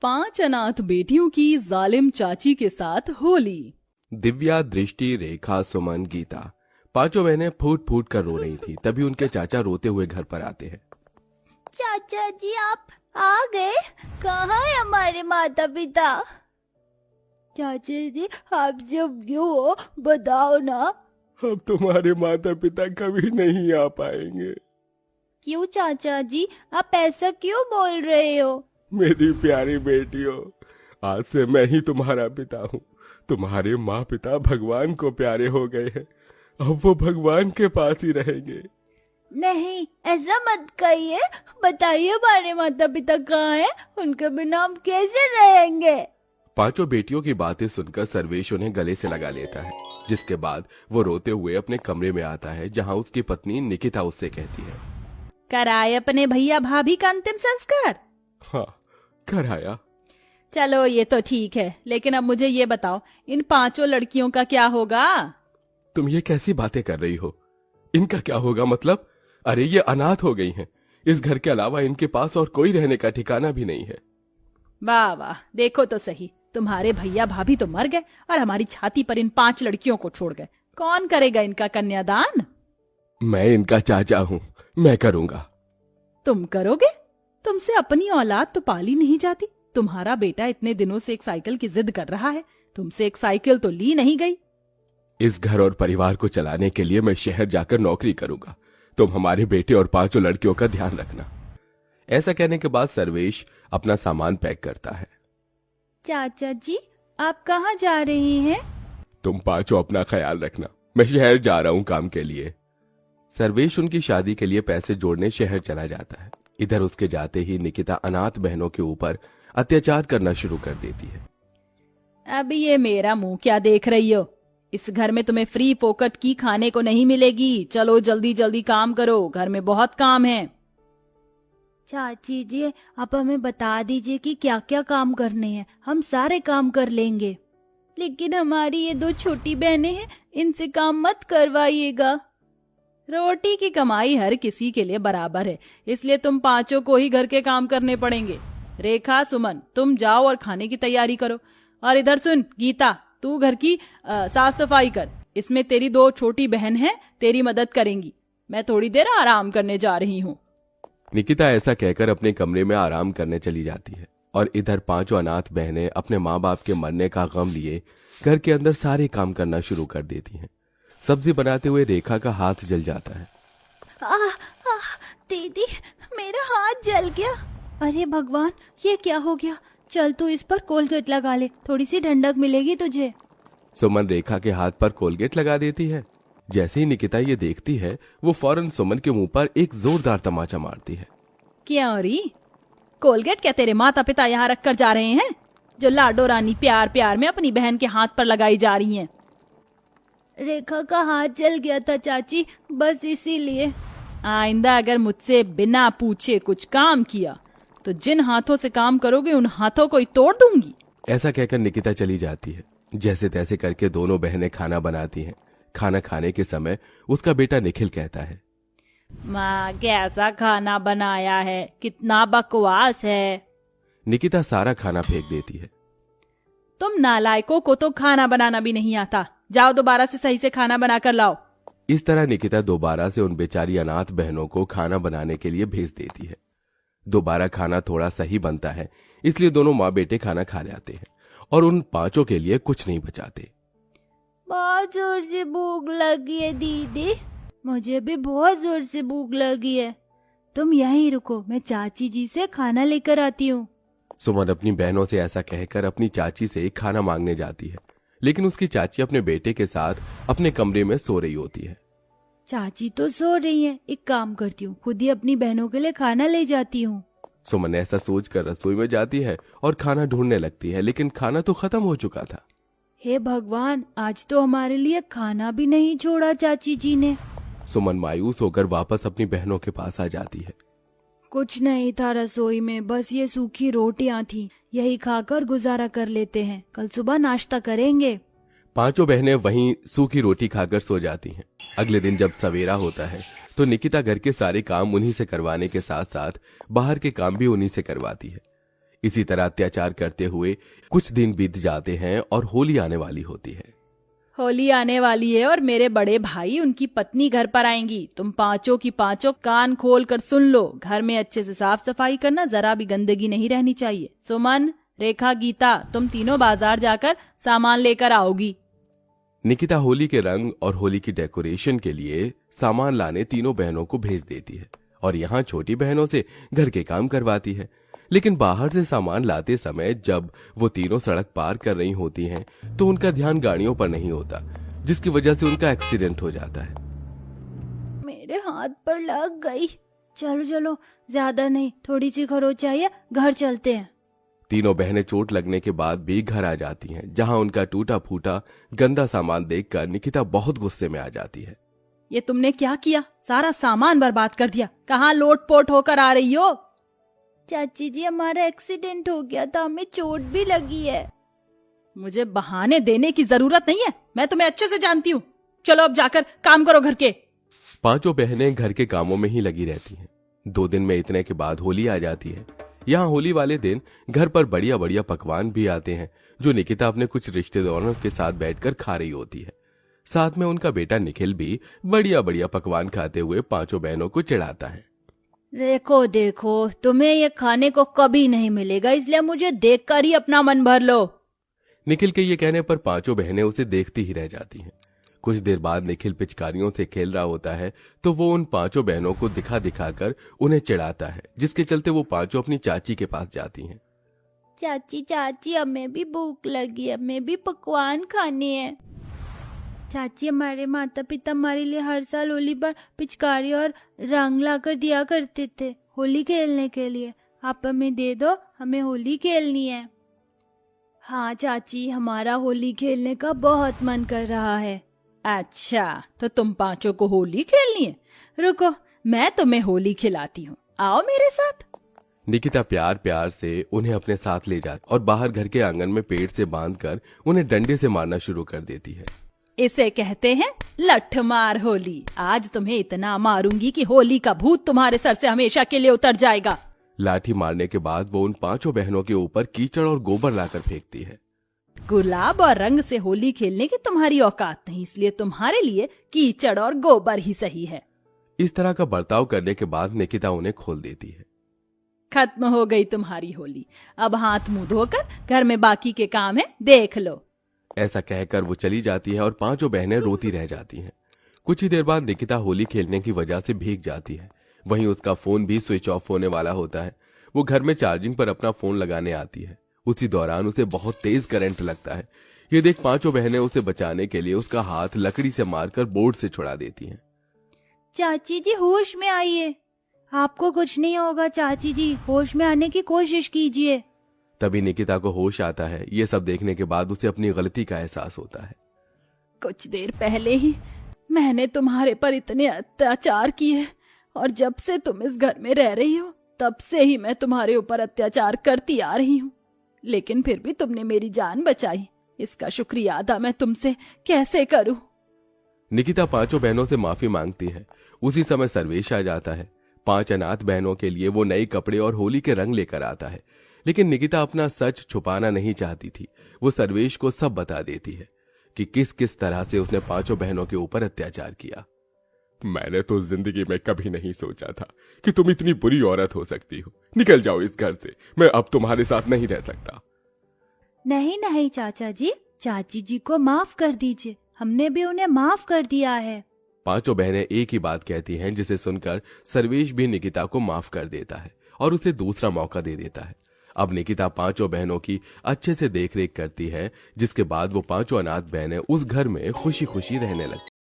5 अनाथ बेटियों की जालिम चाची के साथ होली। दिव्या, दृष्टि, रेखा, सुमन, गीता पांचों बहनें फूट फूट कर रो रही थी। तभी उनके चाचा रोते हुए घर पर आते हैं। चाचा जी आप आ गए? कहाँ है हमारे माता पिता? चाचा जी आप जब क्यों हो बताओ ना। अब तुम्हारे माता पिता कभी नहीं आ पाएंगे। क्यों चाचा जी आप ऐसा क्यों बोल रहे हो? मेरी प्यारी बेटियों, आज से मैं ही तुम्हारा पिता हूँ। तुम्हारे माँ पिता भगवान को प्यारे हो गए हैं। अब वो भगवान के पास ही रहेंगे। नहीं ऐसा मत कहिए। बताइए हमारे माता पिता कहाँ हैं? उनके बिना हम कैसे रहेंगे? पांचों बेटियों की बातें सुनकर सर्वेश उन्हें गले से लगा लेता है, जिसके बाद वो रोते हुए अपने कमरे में आता है, जहाँ उसकी पत्नी निकिता उससे कहती है, कराए अपने भैया भाभी का अंतिम संस्कार? हाँ कराया। चलो ये तो ठीक है, लेकिन अब मुझे ये बताओ, इन 5 लड़कियों का क्या होगा? तुम ये कैसी बातें कर रही हो? इनका क्या होगा मतलब? अरे ये अनाथ हो गई हैं। इस घर के अलावा इनके पास और कोई रहने का ठिकाना भी नहीं है। वाह वाह, देखो तो सही, तुम्हारे भैया भाभी तो मर गए और हमारी छाती पर इन 5 लड़कियों को छोड़ गए। कौन करेगा इनका कन्यादान? मैं इनका चाचा हूँ, मैं करूँगा। तुम करोगे? तुमसे अपनी औलाद तो पाली नहीं जाती। तुम्हारा बेटा इतने दिनों से एक साइकिल की जिद कर रहा है, तुमसे एक साइकिल तो ली नहीं गई। इस घर और परिवार को चलाने के लिए मैं शहर जाकर नौकरी करूंगा। तुम हमारे बेटे और 5 लड़कियों का ध्यान रखना। ऐसा कहने के बाद सर्वेश अपना सामान पैक करता है। चाचा जी आप कहाँ जा रहे हैं? तुम 5 अपना ख्याल रखना, मैं शहर जा रहा हूँ काम के लिए। सर्वेश उनकी शादी के लिए पैसे जोड़ने शहर चला जाता है। इधर उसके जाते ही निकिता अनाथ बहनों के ऊपर अत्याचार करना शुरू कर देती है। अब ये मेरा मुंह क्या देख रही हो? इस घर में तुम्हें फ्री पोकट की खाने को नहीं मिलेगी। चलो जल्दी जल्दी काम करो, घर में बहुत काम है। चाची जी आप हमें बता दीजिए कि क्या क्या काम करने हैं, हम सारे काम कर लेंगे। लेकिन हमारी ये 2 छोटी बहनें हैं, इनसे काम मत करवाइएगा। रोटी की कमाई हर किसी के लिए बराबर है, इसलिए तुम 5 को ही घर के काम करने पड़ेंगे। रेखा, सुमन, तुम जाओ और खाने की तैयारी करो। और इधर सुन गीता, तू घर की साफ सफाई कर। इसमें तेरी 2 छोटी बहन हैं, तेरी मदद करेंगी। मैं थोड़ी देर आराम करने जा रही हूँ। निकिता ऐसा कहकर अपने कमरे में आराम करने चली जाती है और इधर 5 अनाथ बहनें अपने माँ बाप के मरने का गम लिए घर के अंदर सारे काम करना शुरू कर देती हैं। सब्जी बनाते हुए रेखा का हाथ जल जाता है। दीदी मेरा हाथ जल गया। अरे भगवान ये क्या हो गया? चल तू इस पर कोलगेट लगा ले, थोड़ी सी ठंडक मिलेगी तुझे। सुमन रेखा के हाथ पर कोलगेट लगा देती है। जैसे ही निकिता ये देखती है, वो फौरन सुमन के मुंह पर एक जोरदार तमाचा मारती है। क्यों री? कोलगेट क्या तेरे माता पिता यहाँ रख कर जा रहे हैं, जो लाडो रानी प्यार प्यार में अपनी बहन के हाथ पर लगाई जा रही हैं? रेखा का हाथ जल गया था चाची, बस इसीलिए। आइंदा अगर मुझसे बिना पूछे कुछ काम किया तो जिन हाथों से काम करोगे उन हाथों को ही तोड़ दूंगी। ऐसा कहकर निकिता चली जाती है। जैसे तैसे करके दोनों बहनें खाना बनाती हैं। खाना खाने के समय उसका बेटा निखिल कहता है, माँ कैसा खाना बनाया है, कितना बकवास है। निकिता सारा खाना फेंक देती है। तुम नालायकों को तो खाना बनाना भी नहीं आता। जाओ दोबारा से सही से खाना बना कर लाओ। इस तरह निकिता दोबारा से उन बेचारी अनाथ बहनों को खाना बनाने के लिए भेज देती है। दोबारा खाना थोड़ा सही बनता है, इसलिए दोनों माँ बेटे खाना खा जाते हैं और उन 5 के लिए कुछ नहीं बचाते। बहुत जोर से भूख लगी है दीदी, मुझे भी बहुत जोर से भूख लगी है। तुम यहीं रुको, मैं चाची जी से खाना लेकर आती हूँ। सुमन अपनी बहनों से ऐसा कहकर अपनी चाची से खाना मांगने जाती है, लेकिन उसकी चाची अपने बेटे के साथ अपने कमरे में सो रही होती है। चाची तो सो रही है, एक काम करती हूँ, खुद ही अपनी बहनों के लिए खाना ले जाती हूँ। सुमन ऐसा सोचकर रसोई में जाती है और खाना ढूंढने लगती है, लेकिन खाना तो खत्म हो चुका था। हे भगवान, आज तो हमारे लिए खाना भी नहीं छोड़ा चाची जी ने। सुमन मायूस होकर वापस अपनी बहनों के पास आ जाती है। कुछ नहीं था रसोई में, बस ये सूखी रोटियां थी, यही खाकर गुजारा कर लेते हैं, कल सुबह नाश्ता करेंगे। 5 बहनें वहीं सूखी रोटी खाकर सो जाती हैं। अगले दिन जब सवेरा होता है तो निकिता घर के सारे काम उन्हीं से करवाने के साथ साथ बाहर के काम भी उन्हीं से करवाती है। इसी तरह अत्याचार करते हुए कुछ दिन बीत जाते हैं और होली आने वाली होती है। होली आने वाली है और मेरे बड़े भाई उनकी पत्नी घर पर आएंगी। तुम पांचों की पांचों कान खोल कर सुन लो। घर में अच्छे से साफ सफाई करना, जरा भी गंदगी नहीं रहनी चाहिए। सुमन, रेखा, गीता, तुम तीनों बाजार जाकर सामान लेकर आओगी। निकिता होली के रंग और होली की डेकोरेशन के लिए सामान लाने तीनों बहनों को भेज देती है और यहाँ छोटी बहनों से घर के काम करवाती है। लेकिन बाहर से सामान लाते समय जब वो तीनों सड़क पार कर रही होती हैं, तो उनका ध्यान गाड़ियों पर नहीं होता, जिसकी वजह से उनका एक्सीडेंट हो जाता है। मेरे हाथ पर लग गई। चलो चलो, ज्यादा नहीं, थोड़ी सी खरोच आई है, घर चलते हैं। तीनों बहनें चोट लगने के बाद भी घर आ जाती हैं, जहां उनका टूटा फूटा गंदा सामान देखकर निकिता बहुत गुस्से में आ जाती है। ये तुमने क्या किया? सारा सामान बर्बाद कर दिया। कहाँ लोट पोट होकर आ रही हो? चाची जी, हमारा एक्सीडेंट हो गया था, हमें चोट भी लगी है। मुझे बहाने देने की जरूरत नहीं है, मैं तुम्हें अच्छे से जानती हूँ। चलो अब जाकर काम करो घर के। पांचों बहनें घर के कामों में ही लगी रहती हैं। 2 दिन में इतने के बाद होली आ जाती है। यहाँ होली वाले दिन घर पर बढ़िया बढ़िया पकवान भी आते हैं, जो निकिता अपने कुछ रिश्तेदारों के साथ बैठकर खा रही होती है। साथ में उनका बेटा निखिल भी बढ़िया बढ़िया पकवान खाते हुए पांचों बहनों को चिढ़ाता है। देखो देखो, तुम्हें ये खाने को कभी नहीं मिलेगा, इसलिए मुझे देखकर ही अपना मन भर लो। निखिल के ये कहने पर पांचों बहनें उसे देखती ही रह जाती हैं। कुछ देर बाद निखिल पिचकारियों से खेल रहा होता है, तो वो उन पांचों बहनों को दिखा दिखाकर उन्हें चिढ़ाता है, जिसके चलते वो पांचों अपनी चाची के पास जाती हैं। चाची चाची, हमें भी भूख लगी, हमें भी पकवान खाने हैं। चाची, हमारे माता पिता हमारे लिए हर साल होली पर पिचकारी और रंग लाकर दिया करते थे होली खेलने के लिए। आप हमें दे दो, हमें होली खेलनी है। हाँ चाची, हमारा होली खेलने का बहुत मन कर रहा है। अच्छा, तो तुम पांचों को होली खेलनी है? रुको, मैं तुम्हें होली खिलाती हूँ, आओ मेरे साथ। निकिता प्यार प्यार से उन्हें अपने साथ ले जाती और बाहर घर के आंगन में पेड़ से बांधकर उन्हें डंडे से मारना शुरू कर देती है। इसे कहते हैं लठमार होली। आज तुम्हें इतना मारूंगी कि होली का भूत तुम्हारे सर से हमेशा के लिए उतर जाएगा। लाठी मारने के बाद वो उन पांचों बहनों के ऊपर कीचड़ और गोबर लाकर फेंकती है। गुलाब और रंग से होली खेलने की तुम्हारी औकात नहीं, इसलिए तुम्हारे लिए कीचड़ और गोबर ही सही है। इस तरह का बर्ताव करने के बाद निकिता उन्हें खोल देती है। खत्म हो गई तुम्हारी होली। अब हाथ मुंह धोकर घर में बाकी के काम है, देख लो। ऐसा कहकर वो चली जाती है और पांचों बहनें रोती रह जाती हैं। कुछ ही देर बाद निकिता होली खेलने की वजह से भीग जाती है। वहीं उसका फोन भी स्विच ऑफ होने वाला होता है। वो घर में चार्जिंग पर अपना फोन लगाने आती है। उसी दौरान उसे बहुत तेज करंट लगता है। ये देख पांचों बहनें उसे बचाने के लिए उसका हाथ लकड़ी से मारकर बोर्ड से छुड़ा देती हैं। चाची जी, होश में आइए, आपको कुछ नहीं होगा। चाची जी, होश में आने की कोशिश कीजिए। तभी निकिता को होश आता है। ये सब देखने के बाद उसे अपनी गलती का एहसास होता है। कुछ देर पहले ही मैंने तुम्हारे पर इतने अत्याचार किए और जब से तुम इस घर में रह रही हो तब से ही मैं तुम्हारे ऊपर अत्याचार करती आ रही हूँ, लेकिन फिर भी तुमने मेरी जान बचाई। इसका शुक्रिया अदा मैं तुमसे कैसे करूं? निकिता पांचों बहनों से माफी मांगती है। उसी समय सर्वेश आ जाता है। 5 अनाथ बहनों के लिए वो नए कपड़े और होली के रंग लेकर आता है, लेकिन निकिता अपना सच छुपाना नहीं चाहती थी। वो सर्वेश को सब बता देती है कि किस किस तरह से उसने पांचों बहनों के ऊपर अत्याचार किया। मैंने तो जिंदगी में कभी नहीं सोचा था कि तुम इतनी बुरी औरत हो सकती हो। निकल जाओ इस घर से, मैं अब तुम्हारे साथ नहीं रह सकता। नहीं नहीं चाचा जी, चाची जी को माफ कर दीजिए, हमने भी उन्हें माफ कर दिया है। पांचों बहनें एक ही बात कहती हैं, जिसे सुनकर सर्वेश भी निकिता को माफ कर देता है और उसे दूसरा मौका दे देता है। अब निकिता पांचों बहनों की अच्छे से देखरेख करती है, जिसके बाद वो पांचों अनाथ बहनें उस घर में खुशी खुशी रहने लगती।